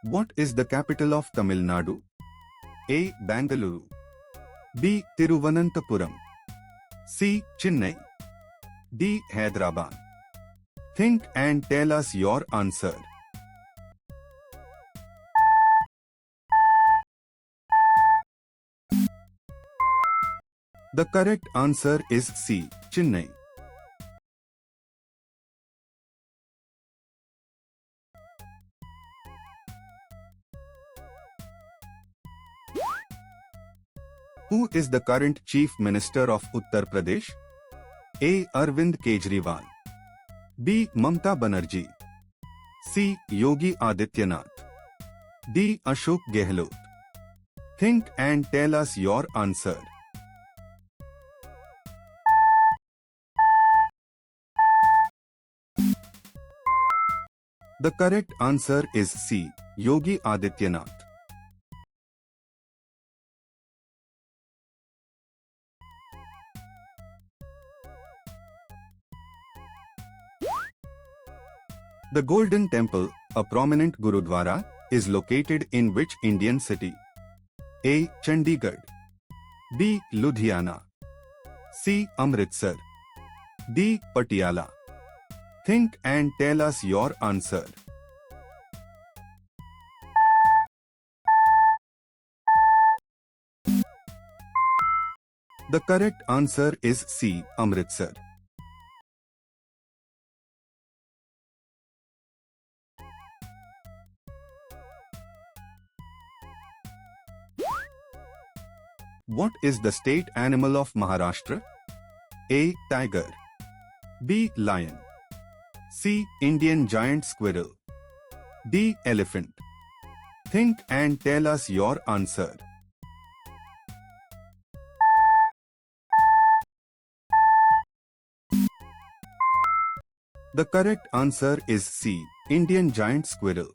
What is the capital of Tamil Nadu? A. Bangalore. B. Tiruvananthapuram. C. Chennai. D. Hyderabad. Think and tell us your answer. The correct answer is C. Chennai. Who is the current Chief Minister of Uttar Pradesh? A. Arvind Kejriwal. B. Mamta Banerjee. C. Yogi Adityanath. D. Ashok Gehlot. Think and tell us your answer. The correct answer is C. Yogi Adityanath. The Golden Temple, a prominent Gurudwara, is located in which Indian city? A. Chandigarh. B. Ludhiana. C. Amritsar. D. Patiala. Think and tell us your answer. The correct answer is C. Amritsar. What is the state animal of Maharashtra? A. Tiger. B. Lion. C. Indian giant squirrel. D. Elephant. Think and tell us your answer. The correct answer is C. Indian giant squirrel.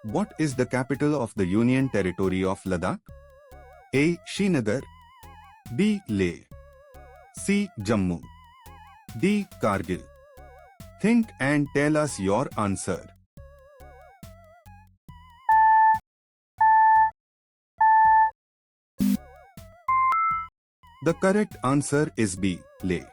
What is the capital of the Union Territory of Ladakh? A. Srinagar. B. Leh. C. Jammu. D. Kargil. Think and tell us your answer. The correct answer is B. Leh.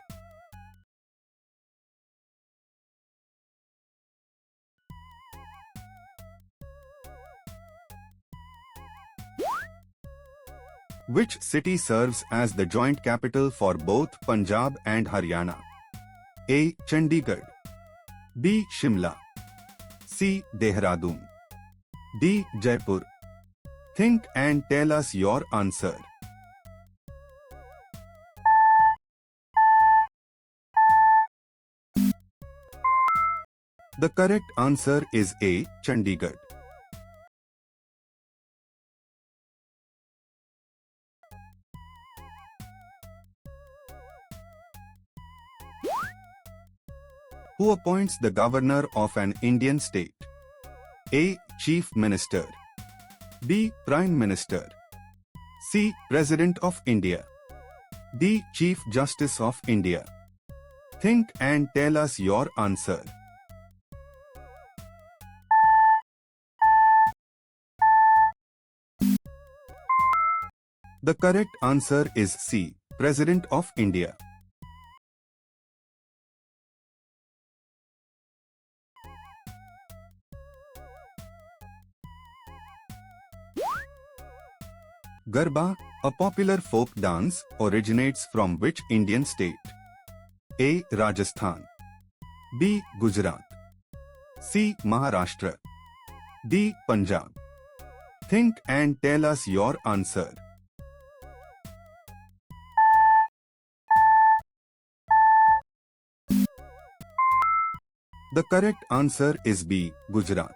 Which city serves as the joint capital for both Punjab and Haryana? A. Chandigarh. B. Shimla. C. Dehradun. D. Jaipur. Think and tell us your answer. The correct answer is A. Chandigarh. Who appoints the governor of an Indian state? A. Chief Minister. B. Prime Minister. C. President of India. D. Chief Justice of India. Think and tell us your answer. The correct answer is C. President of India. Garba, a popular folk dance, originates from which Indian state? A. Rajasthan. B. Gujarat. C. Maharashtra. D. Punjab. Think and tell us your answer. The correct answer is B. Gujarat.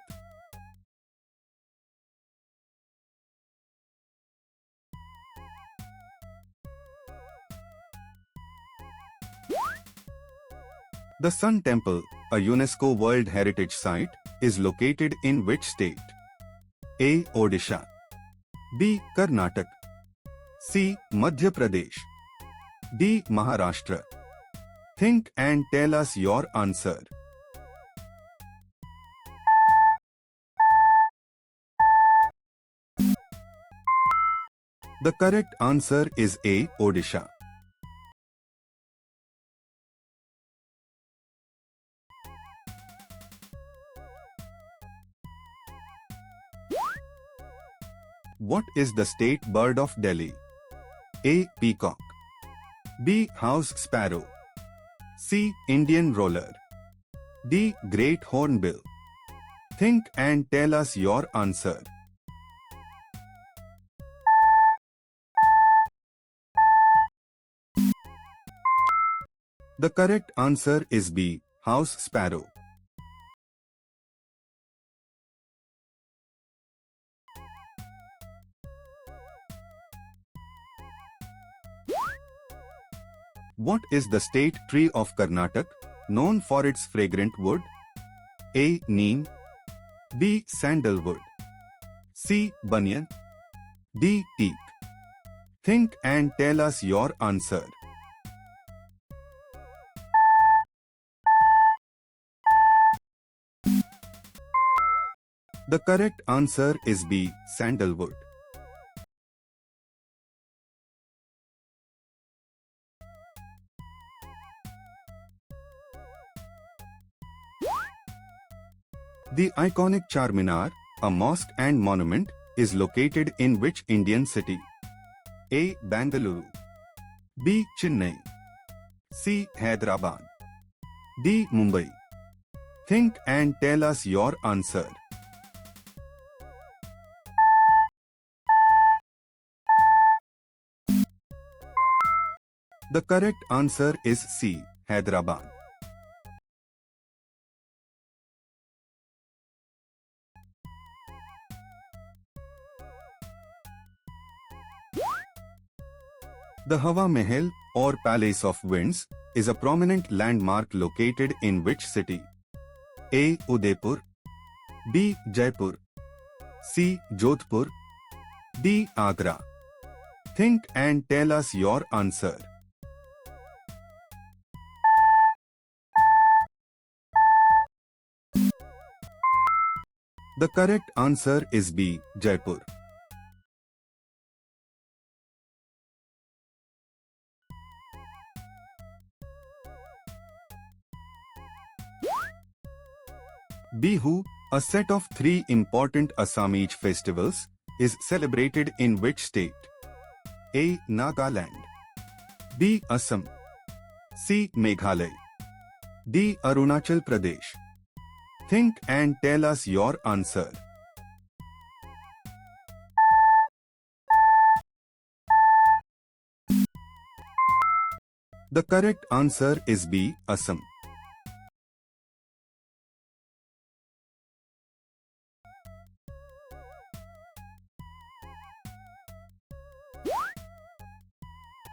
The Sun Temple, a UNESCO World Heritage Site, is located in which state? A. Odisha. B. Karnataka. C. Madhya Pradesh. D. Maharashtra. Think and tell us your answer. The correct answer is A. Odisha. What is the state bird of Delhi? A. Peacock. B. House sparrow. C. Indian roller. D. Great hornbill. Think and tell us your answer. The correct answer is B. House sparrow. What is the state tree of Karnataka, known for its fragrant wood? A. Neem. B. Sandalwood. C. Banyan. D. Teak. Think and tell us your answer. The correct answer is B. Sandalwood. The iconic Charminar, a mosque and monument, is located in which Indian city? A. Bangalore. B. Chennai. C. Hyderabad. D. Mumbai. Think and tell us your answer. The correct answer is C. Hyderabad. The Hawa Mahal, or Palace of Winds, is a prominent landmark located in which city? A. Udaipur. B. Jaipur. C. Jodhpur. D. Agra. Think and tell us your answer. The correct answer is B. Jaipur. Bihu, a set of three important Assamese festivals, is celebrated in which state? A. Nagaland. B. Assam. C. Meghalaya. D. Arunachal Pradesh. Think and tell us your answer. The correct answer is B. Assam.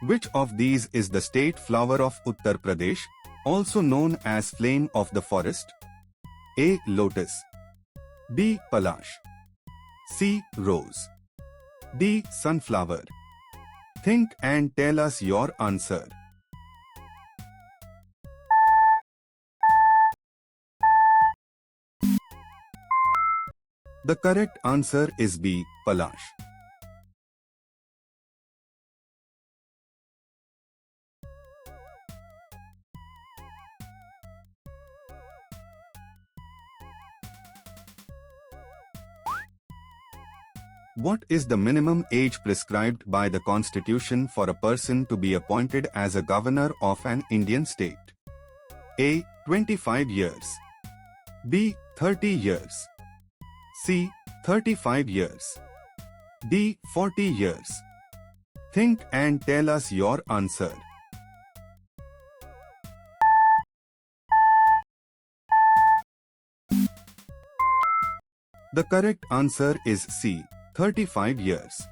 Which of these is the state flower of Uttar Pradesh, also known as flame of the forest? A. Lotus. B. Palash. C. Rose. D. Sunflower. Think and tell us your answer. The correct answer is B. Palash. What is the minimum age prescribed by the Constitution for a person to be appointed as a governor of an Indian state? A. 25 years. B. 30 years. C. 35 years. D. 40 years. Think and tell us your answer. The correct answer is C. 35 years.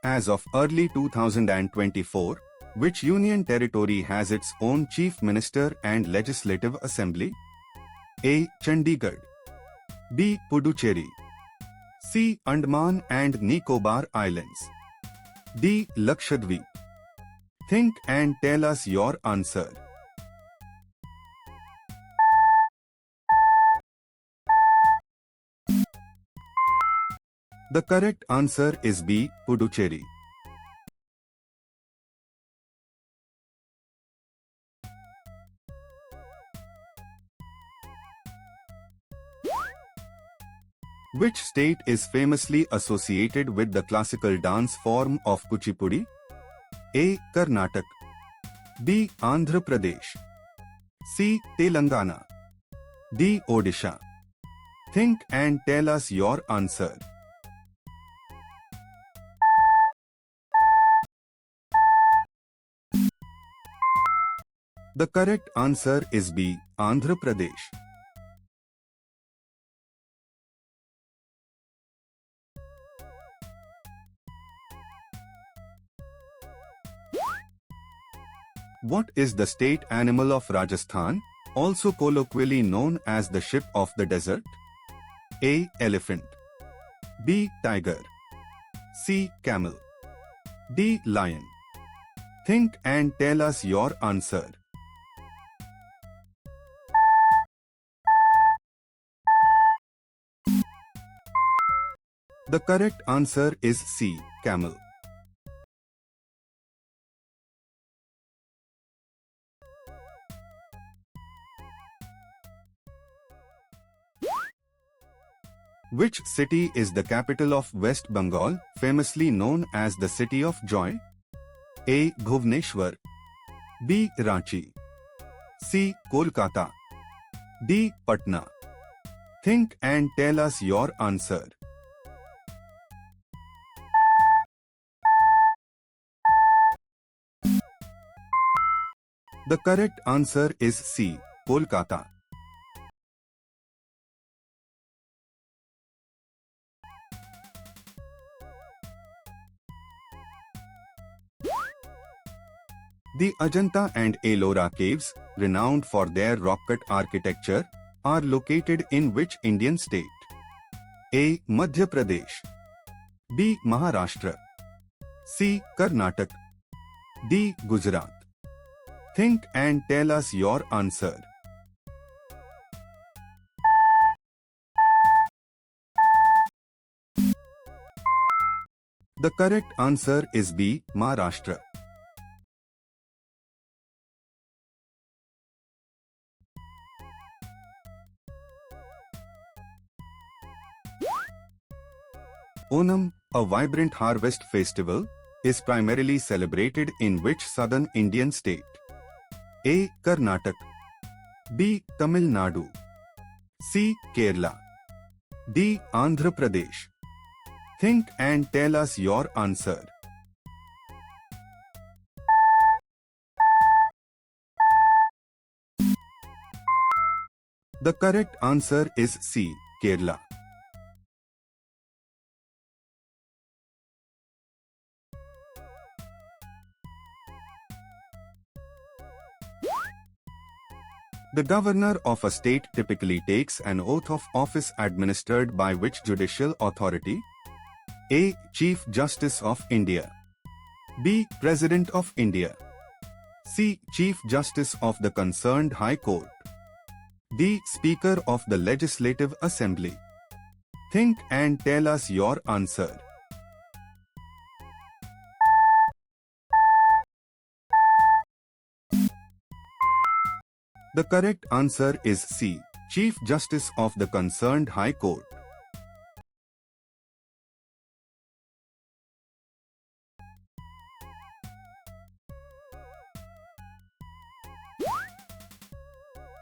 As of early 2024, Which union territory has its own chief minister and legislative assembly? A. Chandigarh. B. Puducherry. C. Andaman and Nicobar Islands. D. Lakshadweep. Think and tell us your answer. The correct answer is B. Puducherry. Which state is famously associated with the classical dance form of Kuchipudi? A. Karnataka. B. Andhra Pradesh. C. Telangana. D. Odisha. Think and tell us your answer. The correct answer is B. Andhra Pradesh. What is the state animal of Rajasthan, also colloquially known as the ship of the desert? A. Elephant. B. Tiger. C. Camel. D. Lion. Think and tell us your answer. The correct answer is C. Camel. Which city is the capital of West Bengal, famously known as the City of Joy? A. Bhubaneswar. B. Ranchi. C. Kolkata. D. Patna. Think and tell us your answer. The correct answer is C. Kolkata. The Ajanta and Ellora caves, renowned for their rock-cut architecture, are located in which Indian state? A. Madhya Pradesh. B. Maharashtra. C. Karnataka. D. Gujarat. Think and tell us your answer. The correct answer is B. Maharashtra. Onam, a vibrant harvest festival, is primarily celebrated in which southern Indian state? A. Karnataka. B. Tamil Nadu. C. Kerala. D. Andhra Pradesh. Think and tell us your answer. The correct answer is C. Kerala. The governor of a state typically takes an oath of office administered by which judicial authority? A. Chief Justice of India. B. President of India. C. Chief Justice of the concerned High Court. D. Speaker of the Legislative Assembly. Think and tell us your answer. The correct answer is C. Chief Justice of the concerned High Court.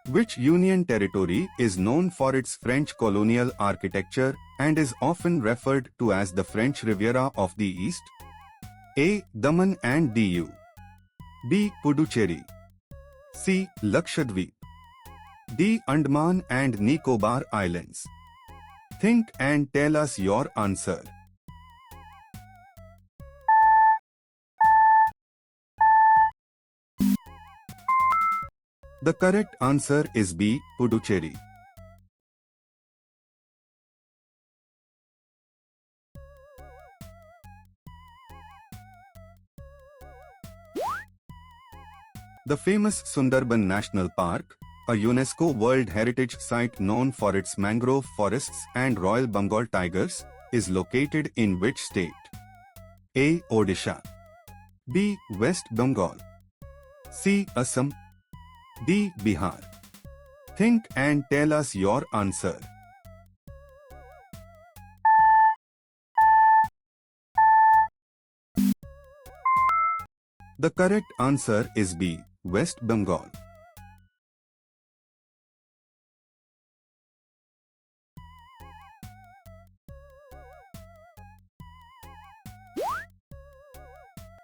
Which Union territory is known for its French colonial architecture and is often referred to as the French Riviera of the East? A. Daman and Diu. B. Puducherry. C. Lakshadweep. D. Andaman and Nicobar Islands. Think and tell us your answer. The correct answer is B. Puducherry. The famous Sundarban National Park, a UNESCO World Heritage Site known for its mangrove forests and Royal Bengal tigers, is located in which state? A. Odisha. B. West Bengal. C. Assam. D. Bihar. Think and tell us your answer. The correct answer is B. West Bengal.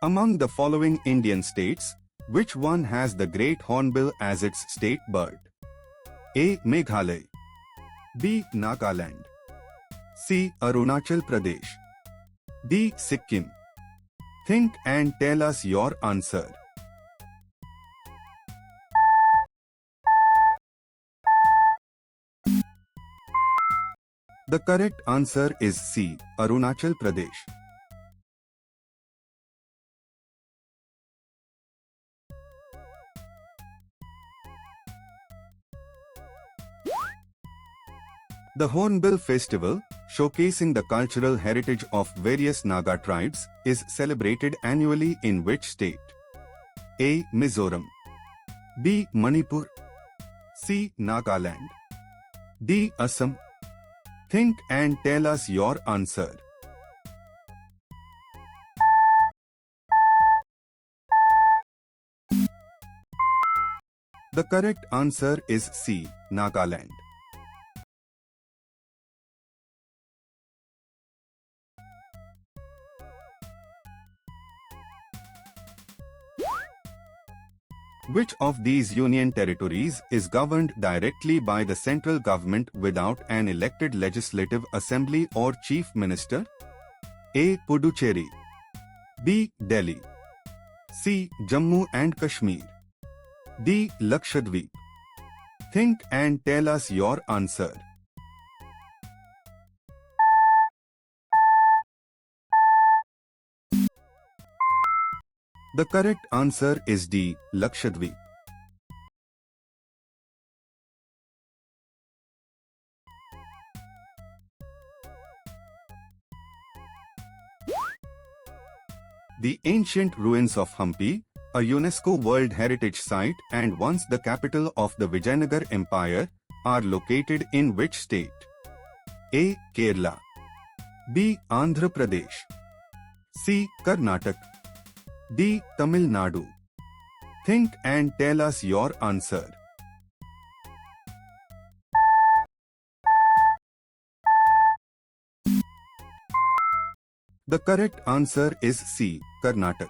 Among the following Indian states, which one has the great hornbill as its state bird? A. Meghalaya. B. Nagaland. C. Arunachal Pradesh. D. Sikkim. Think and tell us your answer. The correct answer is C. Arunachal Pradesh. The Hornbill Festival, showcasing the cultural heritage of various Naga tribes, is celebrated annually in which state? A. Mizoram. B. Manipur. C. Nagaland. D. Assam. Think and tell us your answer. The correct answer is C. Nagaland. Which of these union territories is governed directly by the central government without an elected legislative assembly or chief minister? A. Puducherry. B. Delhi. C. Jammu and Kashmir. D. Lakshadweep. Think and tell us your answer. The correct answer is D. Lakshadweep. The ancient ruins of Hampi, a UNESCO World Heritage Site and once the capital of the Vijayanagar Empire, are located in which state? A. Kerala. B. Andhra Pradesh. C. Karnataka. D. Tamil Nadu. Think and tell us your answer. The correct answer is C. Karnataka.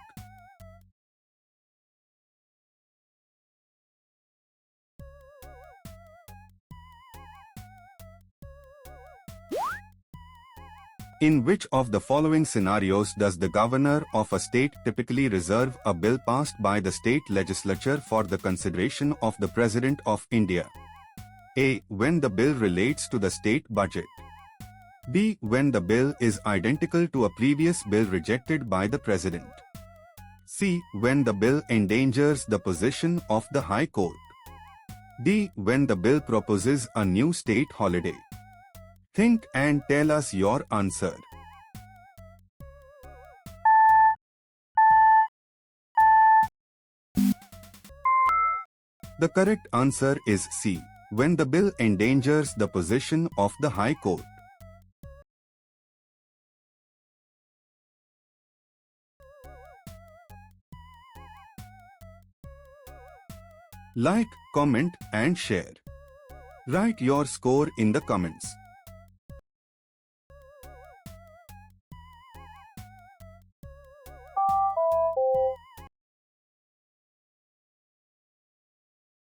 In which of the following scenarios does the governor of a state typically reserve a bill passed by the state legislature for the consideration of the President of India? A. When the bill relates to the state budget. B. When the bill is identical to a previous bill rejected by the President. C. When the bill endangers the position of the High Court. D. When the bill proposes a new state holiday. Think and tell us your answer. The correct answer is C. When the bill endangers the position of the High Court. Like, comment and share. Write your score in the comments.